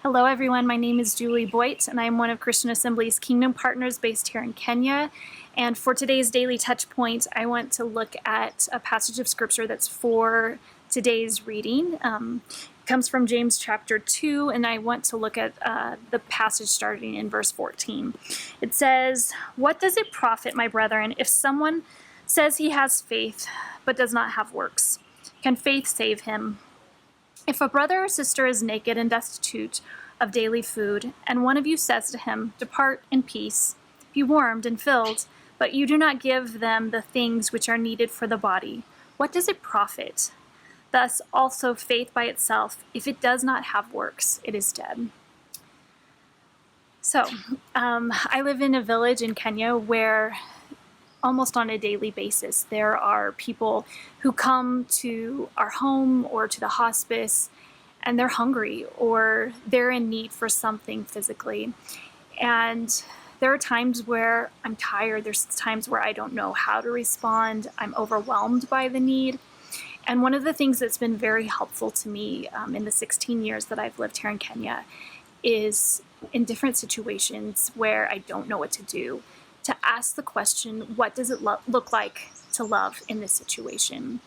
Hello, everyone. My name is Juli Boit, and I'm one of Christian Assembly's Kingdom Partners based here in Kenya. And for today's Daily Touch Point, I want to look at a passage of Scripture that's for today's reading. It comes from James chapter 2, and I want to look at the passage starting in verse 14. It says, "What does it profit, my brethren, if someone says he has faith but does not have works? Can faith save him? If a brother or sister is naked and destitute of daily food, and one of you says to him, 'Depart in peace, be warmed and filled,' but you do not give them the things which are needed for the body, what does it profit? Thus also faith by itself, if it does not have works, it is dead." So, I live in a village in Kenya where almost on a daily basis, there are people who come to our home or to the hospice and they're hungry or they're in need for something physically. And there are times where I'm tired. There's times where I don't know how to respond. I'm overwhelmed by the need. And one of the things that's been very helpful to me in the 16 years that I've lived here in Kenya is in different situations where I don't know what to do, to ask the question, what does it look like to love in this situation?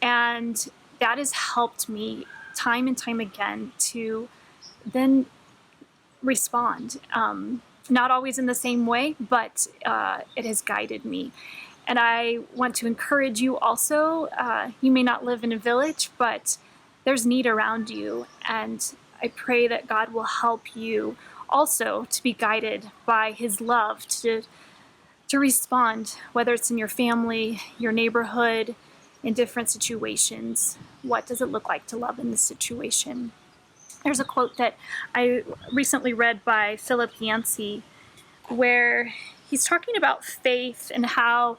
And that has helped me time and time again to then respond. Not always in the same way, but it has guided me. And I want to encourage you also, you may not live in a village, but there's need around you. And I pray that God will help you also to be guided by His love to respond, whether it's in your family, your neighborhood, in different situations. What does it look like to love in this situation? There's a quote that I recently read by Philip Yancey where he's talking about faith and how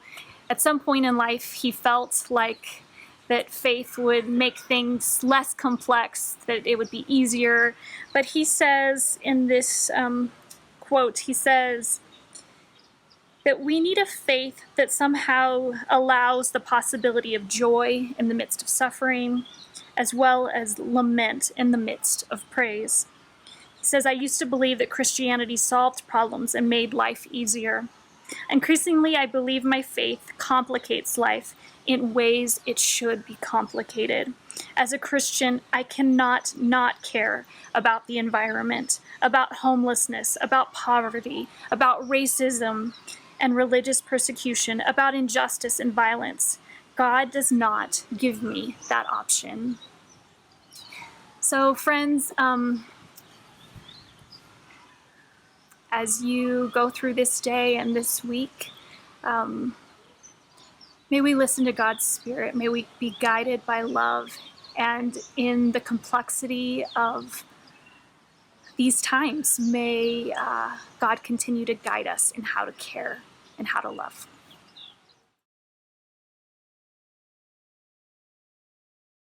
at some point in life he felt like that faith would make things less complex, that it would be easier. But he says in this quote, he says that we need a faith that somehow allows the possibility of joy in the midst of suffering, as well as lament in the midst of praise. He says, "I used to believe that Christianity solved problems and made life easier. Increasingly, I believe my faith complicates life in ways it should be complicated. As a Christian, I cannot not care about the environment, about homelessness, about poverty, about racism and religious persecution, about injustice and violence. God does not give me that option." So friends, as you go through this day and this week, may we listen to God's Spirit. May we be guided by love. And in the complexity of these times, may God continue to guide us in how to care and how to love.